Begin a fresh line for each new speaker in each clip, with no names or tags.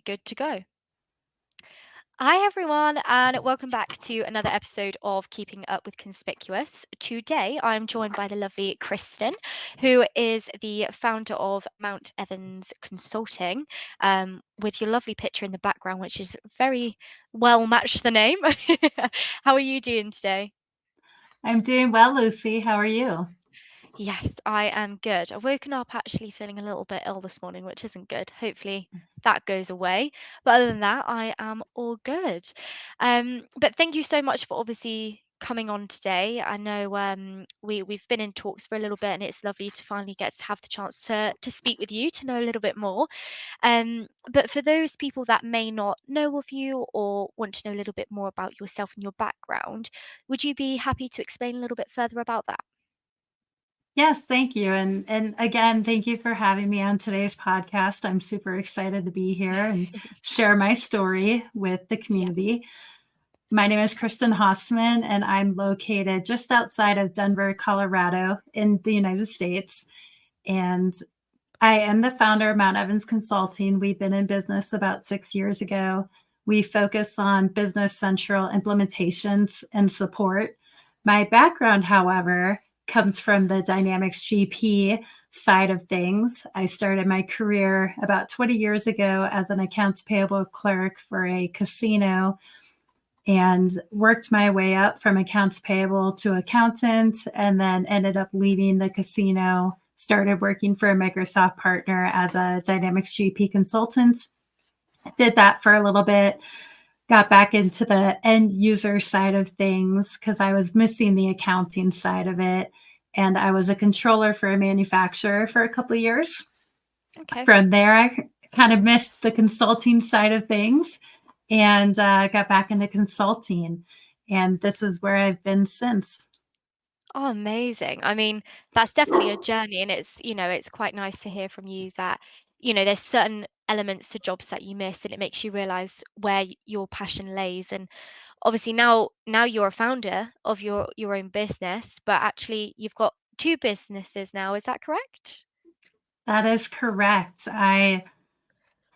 good to go. Hi, everyone, and welcome back to another episode of Keeping Up with Conspicuous. Today, I'm joined by the lovely Kristen, who is the founder of Mount Evans Consulting, with your lovely picture in the background, which is very well matched the name. How are you doing today?
I'm doing well, Lucy. How are you?
Yes, I am good. I've woken up actually feeling a little bit ill this morning, which isn't good. Hopefully that goes away. But other than that, I am all good. But thank you so much for obviously coming on today. I know we've been in talks for a little bit, and it's lovely to finally get to have the chance to speak with you to know a little bit more. But for those people that may not know of you or want to know a little bit more about yourself and your background, would you be happy to explain a little bit further about that?
Yes, thank you. And again, thank you for having me on today's podcast. I'm super excited to be here and share my story with the
Yeah.
community. My name is Kristen Hosman, and I'm located just outside of Denver, Colorado, in the United States. And I am the founder of Mount Evans Consulting. We've been in business about 6 years ago. We focus on business central implementations and support. My background, however, comes from the Dynamics GP side of things. I started my career about 20 years ago as an accounts payable clerk for a casino and worked my way up from accounts payable to accountant, and then ended up leaving the casino, started working for a Microsoft partner as a Dynamics GP consultant. Did that for a little bit, got back into the end user side of things because I was missing the accounting side of it. And I was a controller for a manufacturer for a couple of years.
Okay.
From there, I kind of missed the consulting side of things and got back into consulting. And this is where I've been since.
Oh, amazing. I mean, that's definitely a journey, and it's quite nice to hear from you that, there's certain elements to jobs that you miss, and it makes you realize where your passion lays. And obviously now you're a founder of your own business, but actually you've got two businesses now. Is that correct?
That is correct. I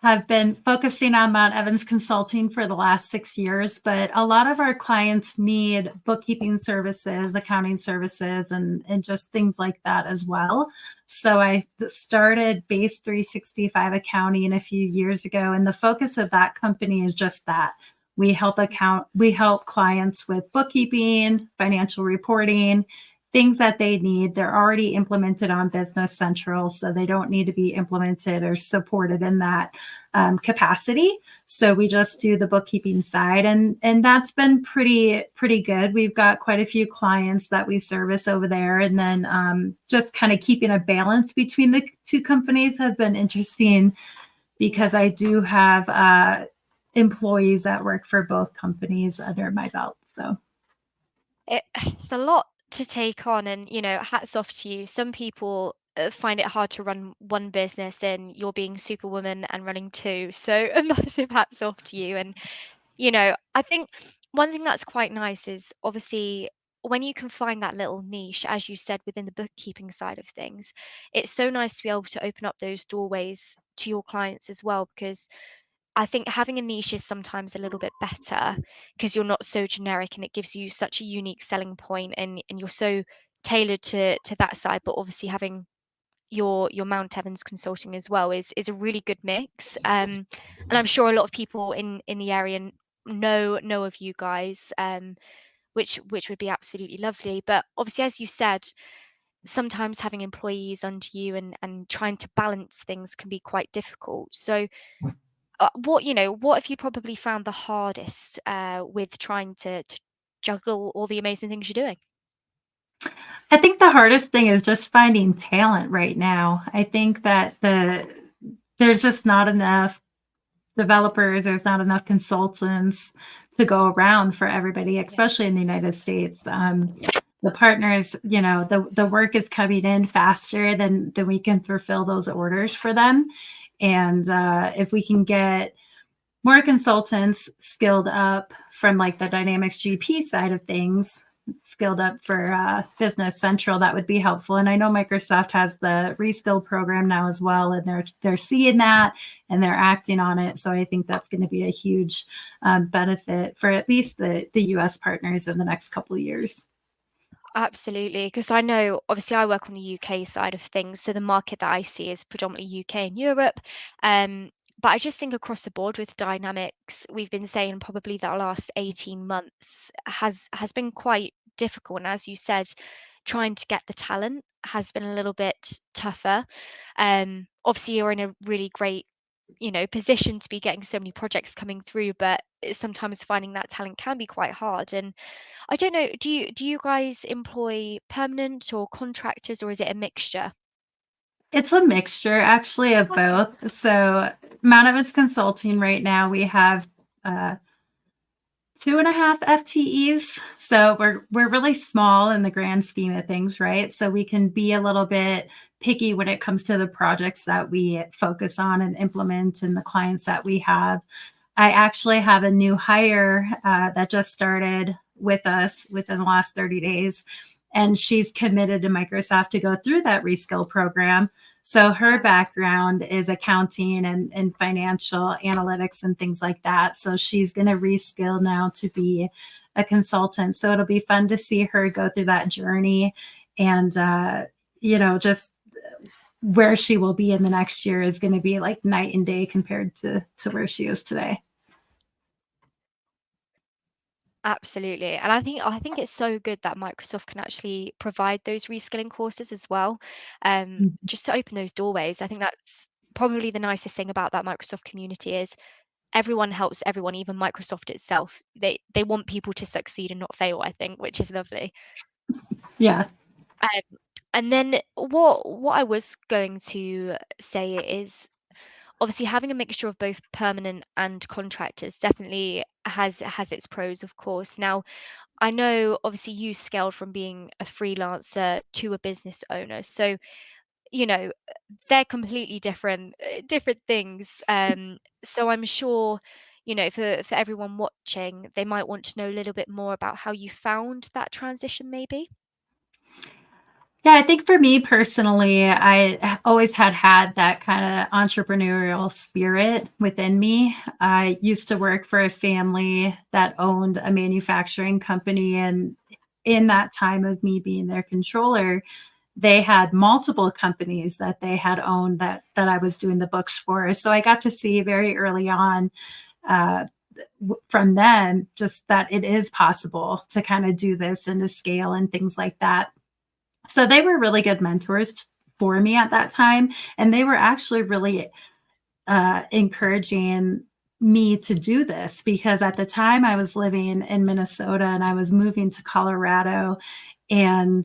have been focusing on Mount Evans Consulting for the last 6 years, but a lot of our clients need bookkeeping services, accounting services, and just things like that as well. So I started Base 365 Accounting a few years ago, and the focus of that company is just that. We help clients with bookkeeping, financial reporting, things that they need. They're already implemented on Business Central, so they don't need to be implemented or supported in that capacity. So we just do the bookkeeping side, and that's been pretty good. We've got quite a few clients that we service over there, and then just kind of keeping a balance between the two companies has been interesting
Yeah.
because I do have employees that work for both companies under my belt. So
It's a lot to take on, and hats off to you. Some people find it hard to run one business, and you're being superwoman and running two. So a massive hats off to you. And I think one thing that's quite nice is obviously when you can find that little niche, as you said, within the bookkeeping side of things, it's so nice to be able to open up those doorways to your clients as well, because I think having a niche is sometimes a little bit better because you're not so generic, and it gives you such a unique selling point, and you're so tailored to that side. But obviously having your Mount Evans consulting as well is a really good mix. And I'm sure a lot of people in the area know of you guys, which would be absolutely lovely. But obviously, as you said, sometimes having employees under you and trying to balance things can be quite difficult. So what have you probably found the hardest with trying to juggle all the amazing things you're doing?
I think the hardest thing is just finding talent right now. I think that there's just not enough developers, there's not enough consultants to go around for everybody,
Yeah.
especially in the United States. The partners, the work is coming in faster than we can fulfill those orders for them. And if we can get more consultants skilled up from like the Dynamics GP side of things, skilled up for Business Central, that would be helpful. And I know Microsoft has the reskill program now as well, and they're seeing that and they're acting on it. So I think that's going to be a huge benefit for at least the U.S. partners in the next couple of years.
Absolutely, because I know obviously I work on the UK side of things, so the market that I see is predominantly UK and Europe. But I just think across the board with Dynamics, we've been saying probably that our last 18 months has been quite difficult. And as you said, trying to get the talent has been a little bit tougher. Obviously you're in a really great, position to be getting so many projects coming through, but sometimes finding that talent can be quite hard. And I don't know, do you guys employ permanent or contractors, or is it a mixture?
It's a mixture actually of
Okay.
both. So Mount Evans Consulting right now, we have uh, 2.5 FTEs. So we're really small in the grand scheme of things, right? So we can be a little bit picky when it comes to the projects that we focus on and implement and the clients that we have. I actually have a new hire that just started with us within the last 30 days, and she's committed to Microsoft to go through that reskill program. So her
Yeah.
background is accounting and financial analytics and things like that. So she's going to reskill now to be a consultant. So it'll be fun to see her go through that journey, and just where she will be in the next year is going to be like night and day compared to where she is today.
Absolutely. And I think it's so good that Microsoft can actually provide those reskilling courses as well, just to open those doorways. I think that's probably the nicest thing about that Microsoft community is everyone helps everyone, even Microsoft itself. They want people to succeed and not fail, I think, which is lovely.
Yeah.
Um, and then what I was going to say is obviously having a mixture of both permanent and contractors definitely has its pros, of course. Now, I know obviously you scaled from being a freelancer to a business owner. So, you know, they're completely different things. So I'm sure, for everyone watching, they might want to know a little bit more about how you found that transition, maybe.
Yeah, I think for me personally, I always had that kind of entrepreneurial spirit within me. I used to work for a family that owned a manufacturing company, and in that time of me being their controller, they had multiple companies that they had owned that I was doing the books for. So I got to see very early on uh, from them just that it is possible to kind of do this and to scale and things like that. So they were really good mentors for me at that time, and they were actually really encouraging me to do this because at the time I was living in Minnesota and I was moving to Colorado, and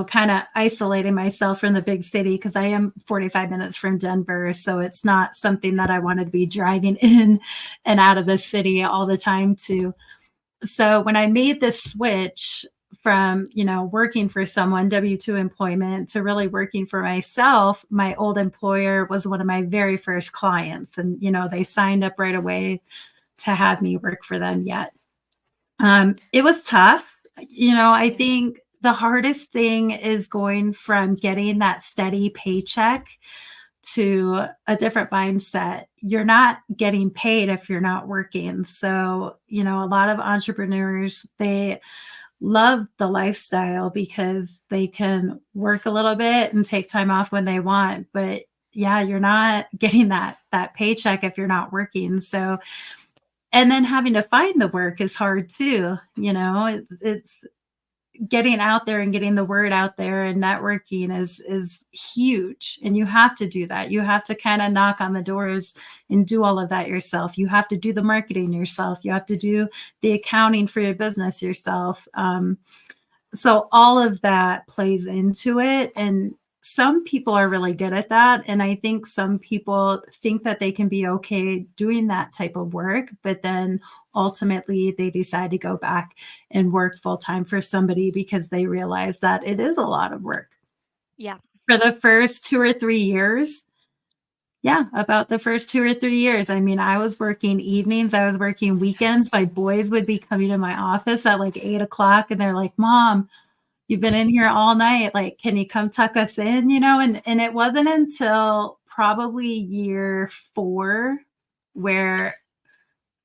kind of isolating myself from the big city because I am 45 minutes from Denver. So it's not something that I wanted to be driving in and out of the city all the time to. So when I made this switch from, working for someone, W-2 employment, to really working for myself, my old employer was one of my very first clients. And, they signed up right away to have me work for them yet. It was tough. I think the hardest thing is going from getting that steady paycheck to a different mindset. You're not getting paid if you're not working. So, a lot of entrepreneurs, they love the lifestyle because they can work a little bit and take time off when they want. But yeah, you're not getting that paycheck if you're not working. So, and then having to find the work is hard too. It's getting out there and getting the word out there, and networking is huge, and you have to do that. You have to kind of knock on the doors and do all of that yourself. You have to do the marketing yourself. You have to do the accounting for your business yourself. So all of that plays into it, and some people are really good at that, and I think some people think that they can be okay doing that type of work, but then ultimately they decide to go back and work full time for somebody because they realize that it is a lot of work
Yeah.
for the first 2 or 3 years. Yeah, about the first 2 or 3 years. I mean, I was working evenings, I was working weekends. My boys would be coming to my office at, like, 8 o'clock, and they're like, "Mom, you've been in here all night, like, can you come tuck us in?" And it wasn't until probably year 4 where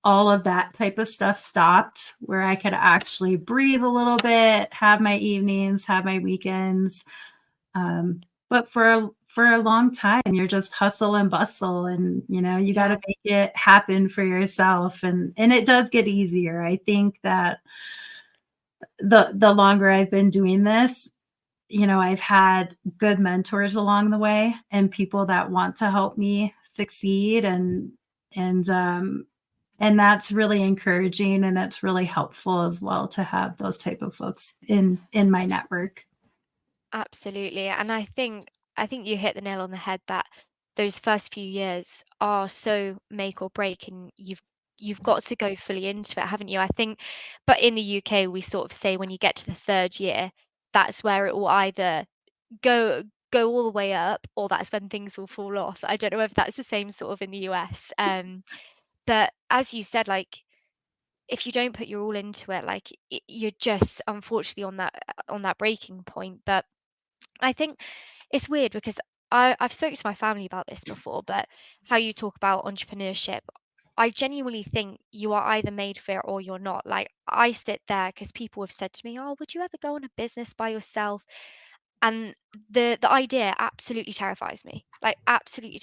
all of that type of stuff stopped, where I could actually breathe a little bit, have my evenings, have my weekends. But for a long time, you're just hustle and bustle, and you got to
Yeah,
make it happen for yourself, and it does get easier. I think that the longer I've been doing this, I've had good mentors along the way and people that want to help me succeed, and and that's really encouraging, and it's really helpful as well to have those type of folks in my network.
absolutely. And I think you hit the nail on the head that those first few years are so make or break, and you've got to go fully into it, haven't you? I think, but in the UK, we sort of say when you get to the third year, that's where it will either go go all the way up, or that's when things will fall off. I don't know if that's the same sort of in the US. But as you said, like if you don't put your all into it, like you're just unfortunately on that breaking point. But I think it's weird because I've spoken to my family about this before, but how you talk about entrepreneurship, I genuinely think you are either made for it or you're not. Like I sit there because people have said to me, "Oh, would you ever go on a business by yourself?" And the idea absolutely terrifies me. Like absolutely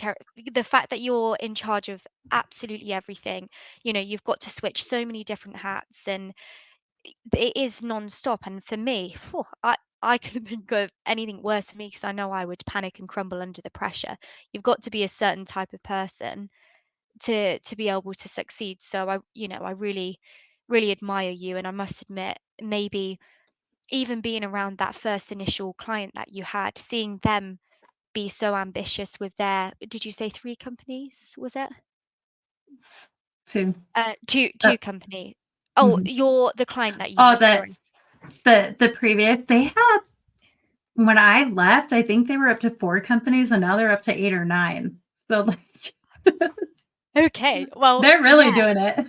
the fact that you're in charge of absolutely everything. You've got to switch so many different hats, and it is non-stop. And for me, phew, I couldn't think of anything worse for me because I know I would panic and crumble under the pressure. You've got to be a certain type of person to be able to succeed. So I really really admire you, and I must admit, maybe even being around that first initial client that you had, seeing them be so ambitious with their, did you say 3 companies, was it?
Too. Uh,
2 company. Oh,
mhm.
you're the client that you
Oh,
had, sorry.
the previous they had when I left, I think they were up to 4 companies, and now they're up to 8 or 9. So, like,
Okay, well,
they're really
yeah.
doing it.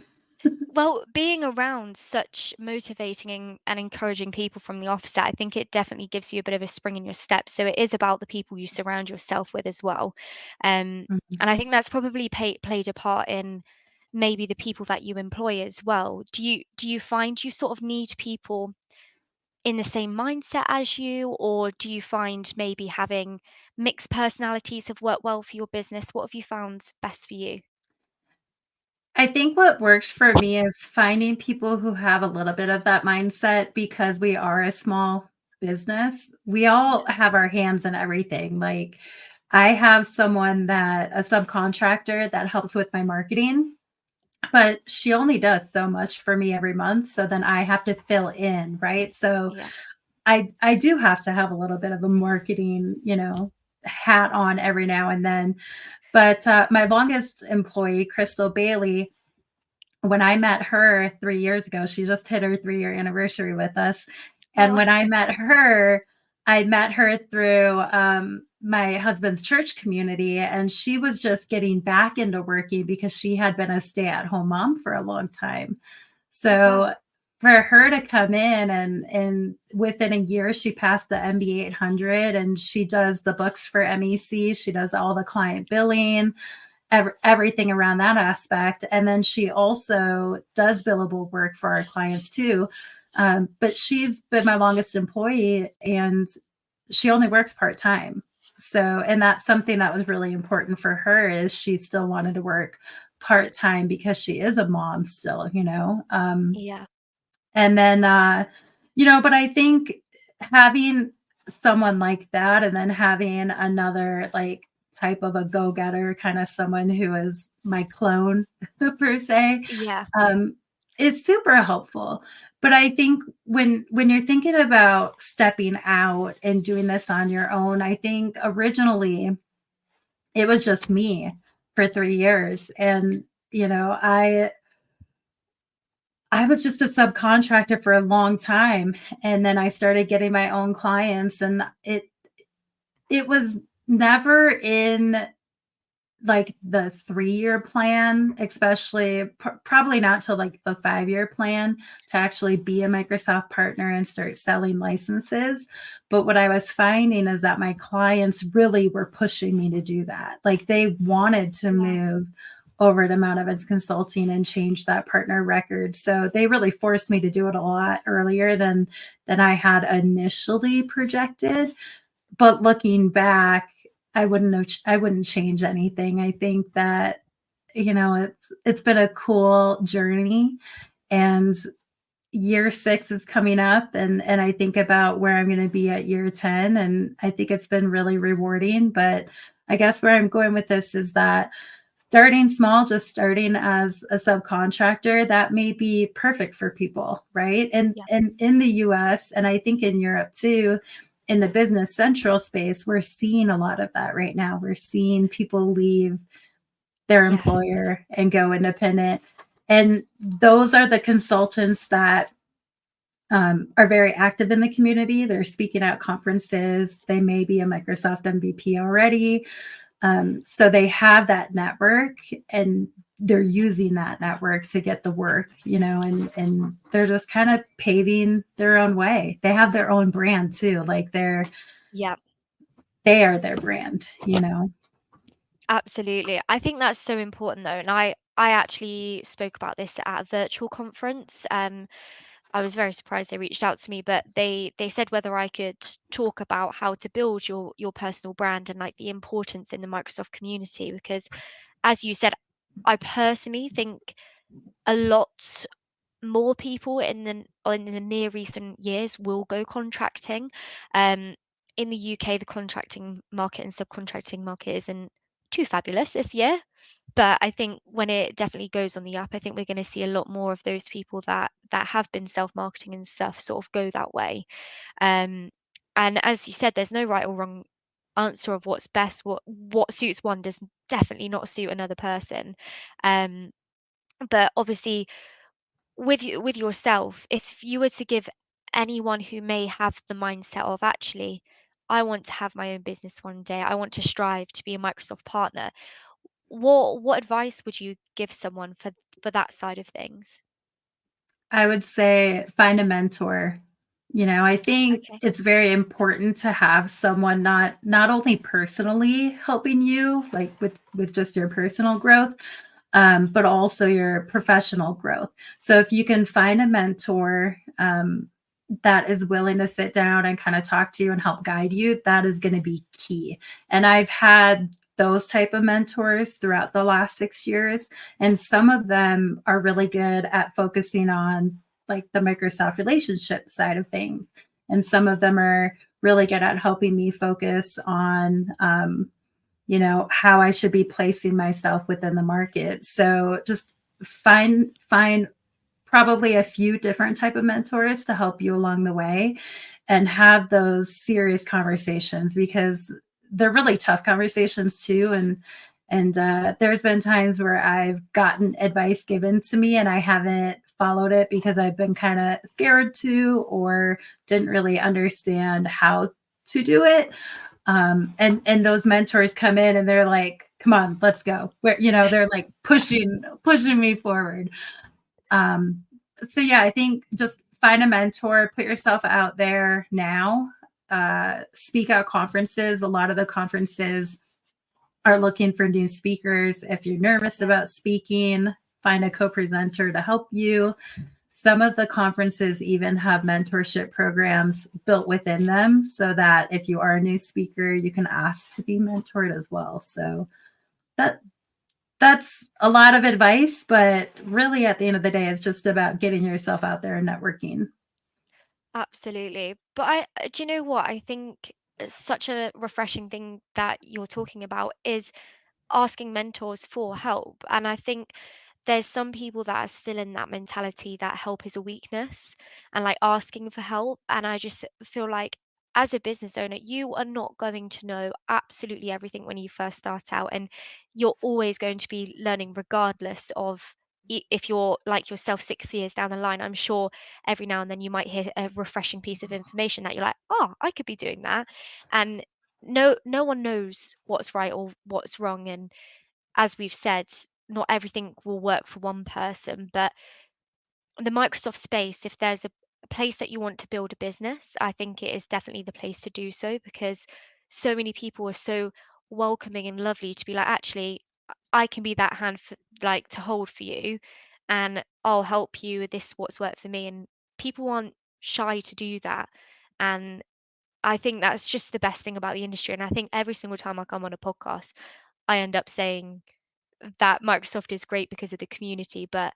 Well, being around such motivating and encouraging people from the offset, I think it definitely gives you a bit of a spring in your step. So it is about the people you surround yourself with as well.
Mhm.
And I think that's probably played a part in maybe the people that you employ as well. Do you find you sort of need people in the same mindset as you, or do you find maybe having mixed personalities have worked well for your business? What have you found best for you?
I think what works for me is finding people who have a little bit of that mindset because we are a small business. We all
Yeah,
have our hands in everything. Like, I have someone that a subcontractor that helps with my marketing, but she only does so much for me every month. So then I have to fill in, right? So
yeah,
I do have to have a little bit of a marketing, hat on every now and then. But my longest employee, Crystal Bailey, when I met her 3 years ago, she just hit her 3-year anniversary with us, and
oh,
when I met her through, my husband's church community, and she was just getting back into working because she had been a stay-at-home mom for a long time.
oh wow,
So, for her to come in and within a year, she passed the MB 800, and she does the books for MEC, she does all the client billing, everything around that aspect. And then she also does billable work for our clients too. But she's been my longest employee, and she only works part time. So, and that's something that was really important for her is she still wanted to work part time because she is a mom still.
yeah,
And then, but I think having someone like that and then having another like type of a go getter, kind of someone who is my clone per se,
yeah,
um, is super helpful. But I think when you're thinking about stepping out and doing this on your own, I think originally it was just me for 3 years. And, I was just a subcontractor for a long time, and then I started getting my own clients, and it was never in like the 3-year plan, especially probably not till like the 5-year plan to actually be a Microsoft partner and start selling licenses. But what I was finding is that my clients really were pushing me to do that. Like they wanted to
Yeah.
move over to Mount Evans Consulting and change that partner record. So they really forced me to do it a lot earlier than I had initially projected. But looking back, I wouldn't change anything. I think that, it's been a cool journey, and year 6 is coming up, and I think about where I'm gonna be at year 10, and I think it's been really rewarding. But I guess where I'm going with this is that starting small, just starting as a subcontractor, that may be perfect for people, right?
Yeah.
And in the US, and I think in Europe too, in the Business Central space, we're seeing a lot of that right now. We're seeing people leave their
Yeah.
employer and go independent. And those are the consultants that are very active in the community. They're speaking at conferences. They may be a Microsoft MVP already. So they have that network, and they're using that network to get the work, and they're just kind of paving their own way. They have their own brand too. Like
Yeah.
they are their brand.
Absolutely. I think that's so important though. And I actually spoke about this at a virtual conference. I was very surprised they reached out to me, but they said whether I could talk about how to build your personal brand and like the importance in the Microsoft community. Because as you said, I personally think a lot more people in the near recent years will go contracting. Um, in the UK, the contracting market and subcontracting market isn't too fabulous this year, but I think when it definitely goes on the up, I think we're going to see a lot more of those people that have been self-marketing and stuff sort of go that way. Um, and as you said, there's no right or wrong answer of what's best. What suits one does definitely not suit another person. Um, but obviously with yourself, if you were to give anyone who may have the mindset of actually, I want to have my own business one day, I want to strive to be a Microsoft partner, what advice would you give someone for that side of things?
I would say find a mentor. I think
Okay.
it's very important to have someone not only personally helping you, like with just your personal growth, but also your professional growth. So if you can find a mentor that is willing to sit down and kind of talk to you and help guide you, that is going to be key. And I've had those type of mentors throughout the last 6 years, and some of them are really good at focusing on like the Microsoft relationship side of things, and some of them are really good at helping me focus on how I should be placing myself within the market. So just find probably a few different type of mentors to help you along the way, and have those serious conversations, because they're really tough conversations too. And there's been times where I've gotten advice given to me and I haven't followed it because I've been kind of scared to, or didn't really understand how to do it. And those mentors come in and they're like, come on, let's go. They're like pushing me forward. um, so yeah, I think just find a mentor, put yourself out there now, speak at conferences. A lot of the conferences are looking for new speakers. If you're nervous
Yeah.
about speaking, find a co-presenter to help you. Some of the conferences even have mentorship programs built within them, so that if you are a new speaker, you can ask to be mentored as well. So that that's a lot of advice, but really at the end of the day, it's just about getting yourself out there and networking.
Absolutely. But do you know what? I think it's such a refreshing thing that you're talking about is asking mentors for help. And I think there's some people that are still in that mentality that help is a weakness and like asking for help. And I just feel like as a business owner, you are not going to know absolutely everything when you first start out. And you're always going to be learning regardless of if you're like yourself 6 years down the line. I'm sure every now and then you might hear a refreshing piece of information that you're like, oh, I could be doing that. And no one knows what's right or what's wrong. And as we've said, not everything will work for one person, but the Microsoft space, if there's a place that you want to build a business, I think it is definitely the place to do so, because so many people are so welcoming and lovely to be like, actually, I can be that hand for, like, to hold for you, and I'll help you with this, what's worked for me. And people aren't shy to do that. And I think that's just the best thing about the industry. And I think every single time I come on a podcast, I end up saying that Microsoft is great because of the community, but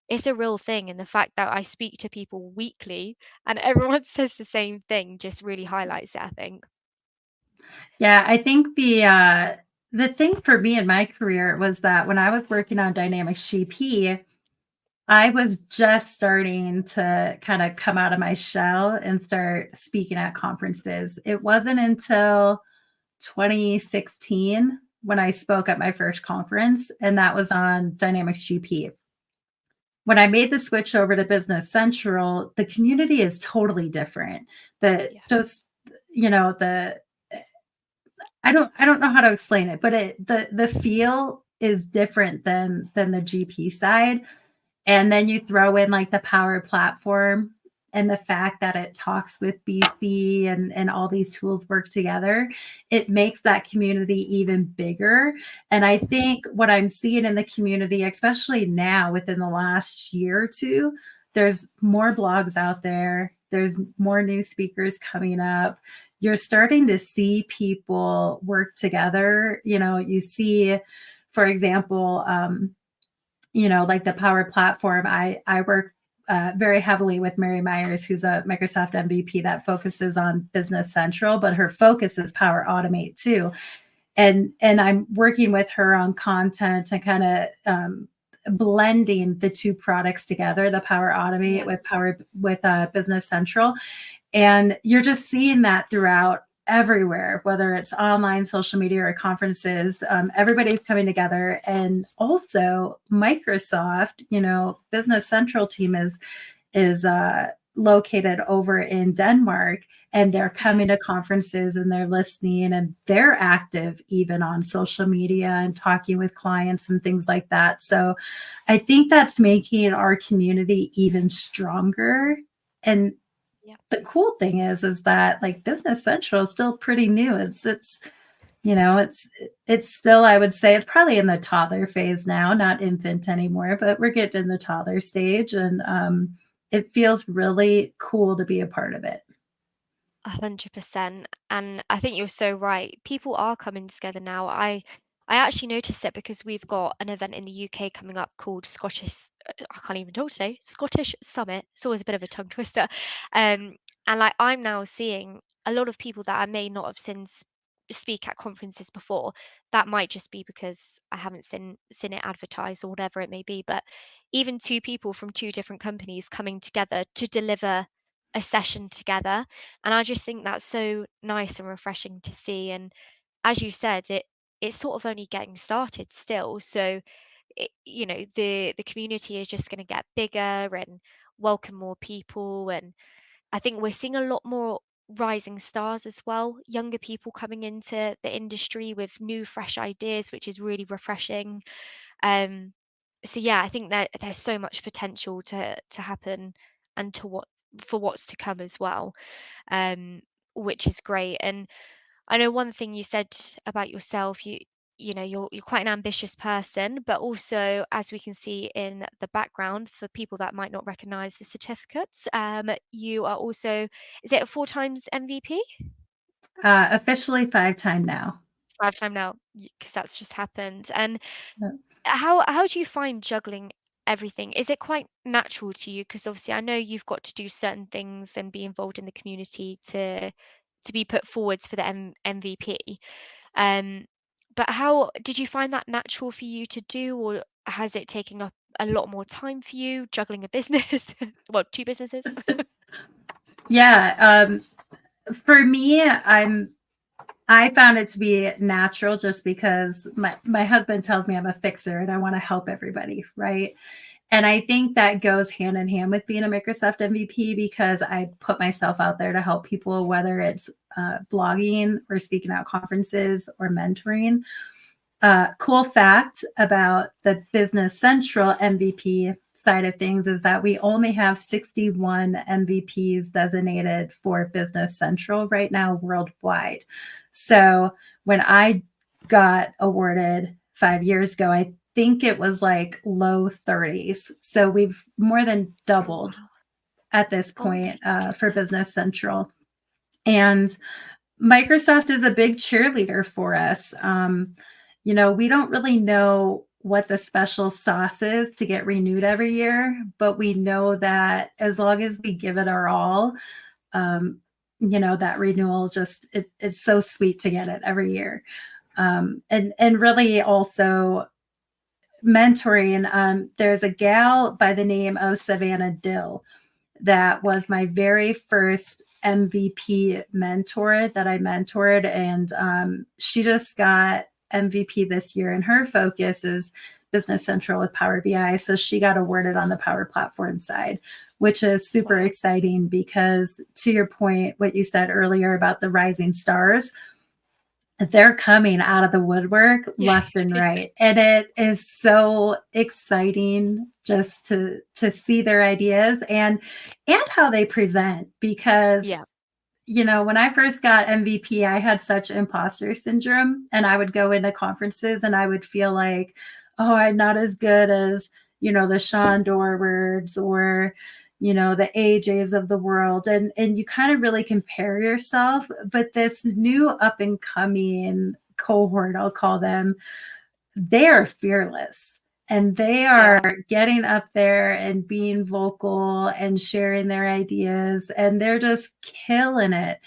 it's a real thing. And the fact that I speak to people weekly and everyone says the same thing just really highlights it, I think.
Yeah, I think the thing for me in my career was that when I was working on Dynamics GP, I was just starting to kind of come out of my shell and start speaking at conferences. It wasn't until 2016 when I spoke at my first conference, and that was on Dynamics GP. When I made the switch over to Business Central, the community is totally different. The
Yeah.
just, the I don't know how to explain it, but the feel is different than the GP side. And then you throw in like the Power Platform and the fact that it talks with BC and all these tools work together, it makes that community even bigger. And I think what I'm seeing in the community, especially now within the last year or two, there's more blogs out there. There's more new speakers coming up. You're starting to see people work together. You see, for example, like the Power Platform. I work very heavily with Mary Myers, who's a Microsoft MVP that focuses on Business Central, but her focus is Power Automate too. And I'm working with her on content and kind of blending the two products together, the Power Automate
Yeah.
with Business Central. And you're just seeing that throughout everywhere, whether it's online, social media, or conferences. Everybody's coming together. And also Microsoft, Business Central team is located over in Denmark, and they're
Yeah.
coming to conferences and they're listening, and they're active even on social media and talking with clients and things like that. So I think that's making our community even stronger. And
Yeah.
the cool thing is that like Business Central is still pretty new. It's still, I would say it's probably in the toddler phase now, not infant anymore, but we're getting in the toddler stage, and it feels really cool to be a part of it.
100%. And I think you're so right. People are coming together now. I actually noticed it because we've got an event in the UK coming up called I can't even talk today, Scottish Summit. It's always a bit of a tongue twister. And like I'm now seeing a lot of people that I may not have seen speak at conferences before. That might just be because I haven't seen it advertised or whatever it may be. But even two people from two different companies coming together to deliver a session together. And I just think that's so nice and refreshing to see. And as you said, it's sort of only getting started still. So the community is just going to get bigger and welcome more people. And I think we're seeing a lot more rising stars as well, younger people coming into the industry with new fresh ideas, which is really refreshing. um so yeah, I think that there's so much potential to happen, and to what's to come as well, um, which is great. And I know one thing you said about yourself, you're quite an ambitious person, but also, as we can see in the background, for people that might not recognize the certificates, you are also, is it a 4 times MVP?
Officially 5 time now.
5 time now, because that's just happened. And how do you find juggling everything? Is it quite natural to you? Because obviously I know you've got to do certain things and be involved in the community to be put forwards for the MVP. Um, but how did you find that natural for you to do, or has it taken up a lot more time for you juggling a business? Well, two businesses.
Yeah. For me, I found it to be natural just because my husband tells me I'm a fixer and I want to help everybody, right? And I think that goes hand in hand with being a Microsoft MVP because I put myself out there to help people, whether it's blogging or speaking at conferences or mentoring. Cool fact about the Business Central MVP side of things is that we only have 61 MVPs designated for Business Central right now worldwide. So when I got awarded 5 years ago, I think it was like low 30s. So we've more than
Oh,
doubled
wow.
at this
Oh my
point for
goodness.
Business Central. And Microsoft is a big cheerleader for us. We don't really know what the special sauce is to get renewed every year, but we know that as long as we give it our all, um, that renewal it's so sweet to get it every year. And really also mentoring. There's a gal by the name of Savannah Dill that was my very first MVP mentor that I mentored. And she just got MVP this year, and her focus is Business Central with Power BI. So she got awarded on the Power Platform side, which is super
Wow.
exciting because, to your point, what you said earlier about the rising stars, they're coming out of the woodwork
Yeah.
left and right, and it is so exciting just to see their ideas and how they present. Because
Yeah.
when I first got MVP, I had such imposter syndrome, and I would go into conferences and I would feel like, oh, I'm not as good as, the Sean Dorwards or, the AJs of the world. And you kind of really compare yourself. But this new up and coming cohort, I'll call them, they are fearless, and they are
Yeah.
getting up there and being vocal and sharing their ideas, and they're just killing it.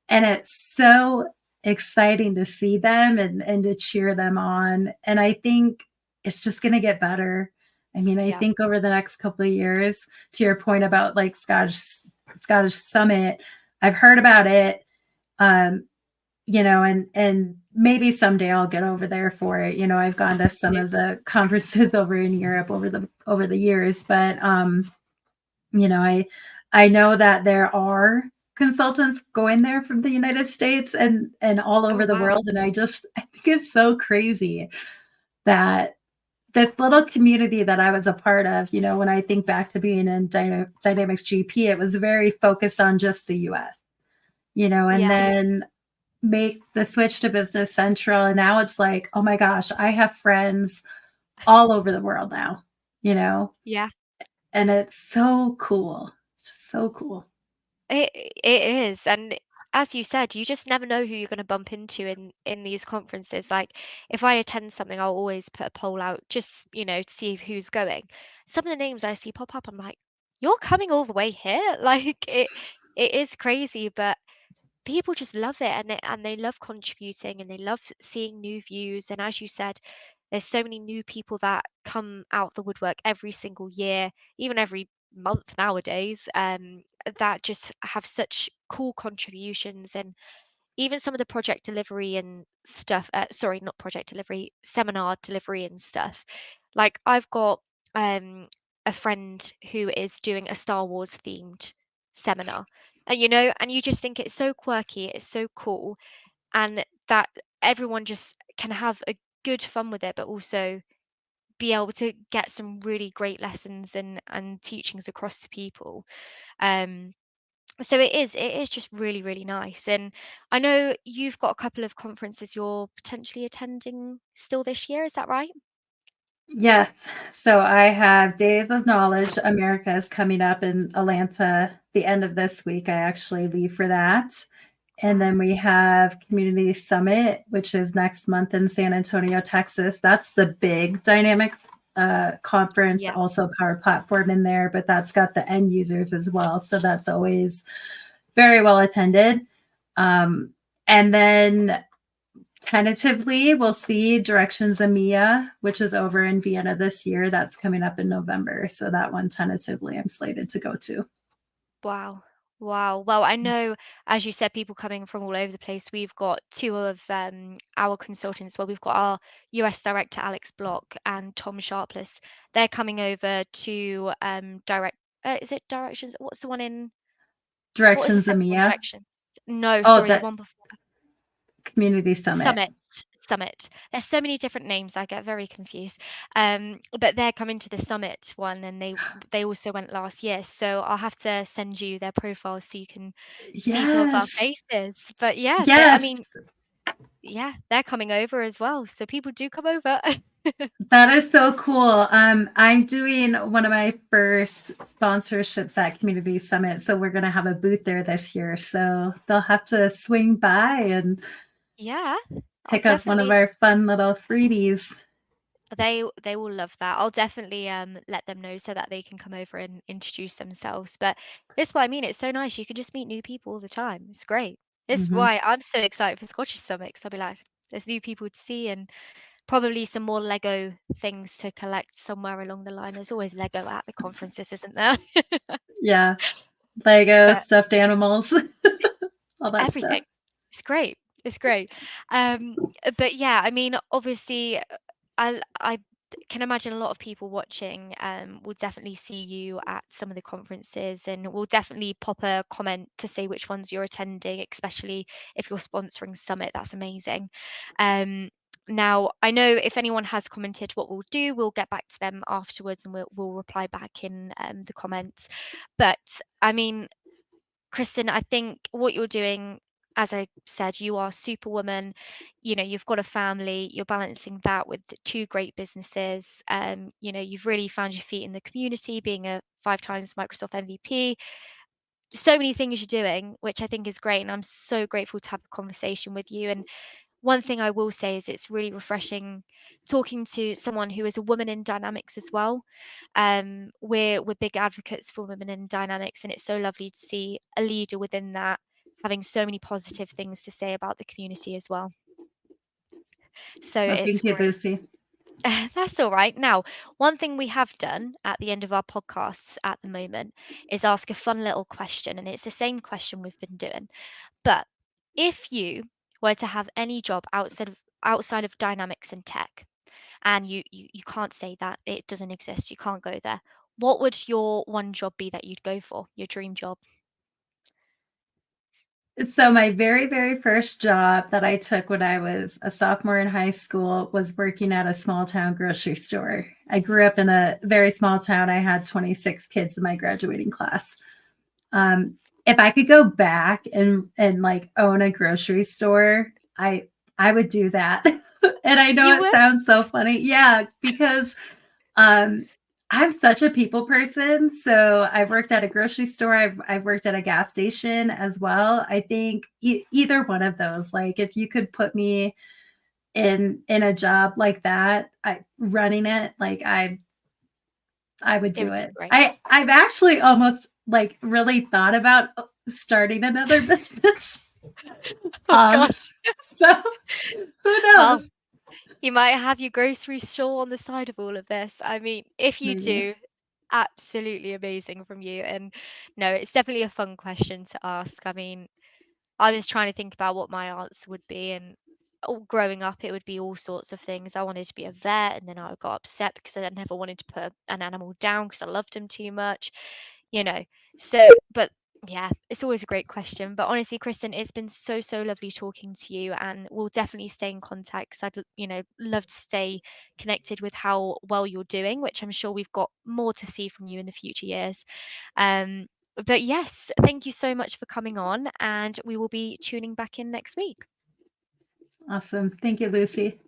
And it's so exciting to see them and to cheer them on. And I think it's just going to get better. I mean, I
Yeah.
think over the next couple of years, to your point about like Scottish Summit, I've heard about it. Um, and maybe someday I'll get over there for it. I've gone to some
Yeah.
of the conferences over in Europe over the years, but I know that there are consultants going there from the United States and all
Oh,
over the
wow.
world, and I think it's so crazy that this little community that I was a part of, when I think back to being in Dynamics GP, it was very focused on just the US, and
Yeah.
then make the switch to Business Central, and now it's like, oh my gosh, I have friends all over the world now, you know,
Yeah.
and it's so cool. It's just so cool.
It is, and as you said, you just never know who you're gonna bump into in these conferences. Like, if I attend something, I'll always put a poll out just, to see who's going. Some of the names I see pop up, I'm like, "You're coming all the way here?" Like, it is crazy, but people just love it, and they love contributing, and they love seeing new views. And as you said, there's so many new people that come out the woodwork every single year, even every month nowadays, that just have such cool contributions. And even some of the project delivery and stuff, sorry, not project delivery, seminar delivery and stuff. Like, I've got um a friend who is doing a Star Wars themed seminar, and and you just think it's so quirky, it's so cool, and that everyone just can have a good fun with it, but also be able to get some really great lessons and teachings across to people. um so it is just really, really nice. And I know you've got a couple of conferences you're potentially attending still this year, is that right?
Yes. So I have Days of Knowledge America is coming up in Atlanta the end of this week. I actually leave for that. And
Wow.
then we have Community Summit, which is next month in San Antonio, Texas. That's the big dynamic conference,
Yeah.
also Power Platform in there, but that's got the end users as well. So that's always very well attended. Um, and then tentatively, we'll see Directions EMEA, which is over in Vienna this year. That's coming up in November. So that one tentatively I'm slated to go to.
Wow. Wow. Well, I know, as you said, people coming from all over the place. We've got two of our consultants. Well, we've got our US director, Alex Block, and Tom Sharpless. They're coming over to is it Directions? What's the one in, what is the
Directions
second one?
EMEA.
Directions. No,
Oh,
sorry, the
the
one before.
Community Summit.
Summit. Summit. There's so many different names, I get very confused. But they're coming to the Summit one, and they also went last year. So I'll have to send you their profiles so you can see some of our
Yes.
faces. But yeah, I
Yes.
mean, yeah, they're coming over as well. So people do come over.
That is so cool. I'm doing one of my first sponsorships at Community Summit, so we're going to have a booth there this year. So they'll have to swing by and
Yeah, I'll
pick up one of
definitely.
our fun little freebies.
They will love that. I'll definitely let them know so that they can come over and introduce themselves. But this is what I mean. It's so nice. You can just meet new people all the time. It's great. This is
Hmm.
why I'm so excited for Scottish Summit, 'cause I'll be like, there's new people to see and probably some more Lego things to collect somewhere along the line. There's always Lego at the conferences, isn't there?
Yeah, Lego,
But
stuffed animals, all that stuff.
everything. It's great. It's great. But yeah, I mean, obviously, I can imagine a lot of people watching will definitely see you at some of the conferences, and will definitely pop a comment to say which ones you're attending, especially if you're sponsoring Summit. That's amazing. Um, Now, I know if anyone has commented, what we'll do, we'll get back to them afterwards, and we'll reply back in the comments. But I mean, Kristen, I think what you're doing, as I said, you are superwoman. You know, you've got a family, you're balancing that with two great businesses. You know, you've really found your feet in the community, being a 5 times Microsoft MVP. So many things you're doing, which I think is great. And I'm so grateful to have a conversation with you. And one thing I will say is it's really refreshing talking to someone who is a woman in dynamics as well. We're big advocates for women in dynamics, and it's so lovely to see a leader within that having so many positive things to say about the community as well. So
Well,
it's
thank you,
great.
Lucy.
That's all right. Now, one thing we have done at the end of our podcasts at the moment is ask a fun little question, and it's the same question we've been doing. But if you were to have any job outside of dynamics and tech, and you can't say that it doesn't exist, you can't go there, what would your one job be that you'd go for, your dream job?
So my very, very first job that I took when I was a sophomore in high school was working at a small town grocery store. I grew up in a very small town. I had 26 kids in my graduating class. Um, if I could go back and like own a grocery store, I would do that. And I know
You
it
would?
sounds so funny. Yeah, because um, I'm such a people person. So I've worked at a grocery store. I've worked at a gas station as well. I think either one of those, like if you could put me in a job like that, running it, like I would
It
do
would be
it.
great.
I've actually almost like really thought about starting another business.
Oh
Um,
gosh.
so who
Well,
knows?
you might have your grocery store on the side of all of this. I mean, if you
Maybe.
do, absolutely amazing from you. And no, it's definitely a fun question to ask. I mean, I was trying to think about what my answer would be, and growing up, it would be all sorts of things. I wanted to be a vet, and then I got upset because I never wanted to put an animal down because I loved him too much, you know. So, but yeah, it's always a great question. But honestly, Kristen, it's been so lovely talking to you, and we'll definitely stay in contact because love to stay connected with how well you're doing, which I'm sure we've got more to see from you in the future years. Um, but yes, thank you so much for coming on, and we will be tuning back in next week.
Awesome. Thank you, Lucy.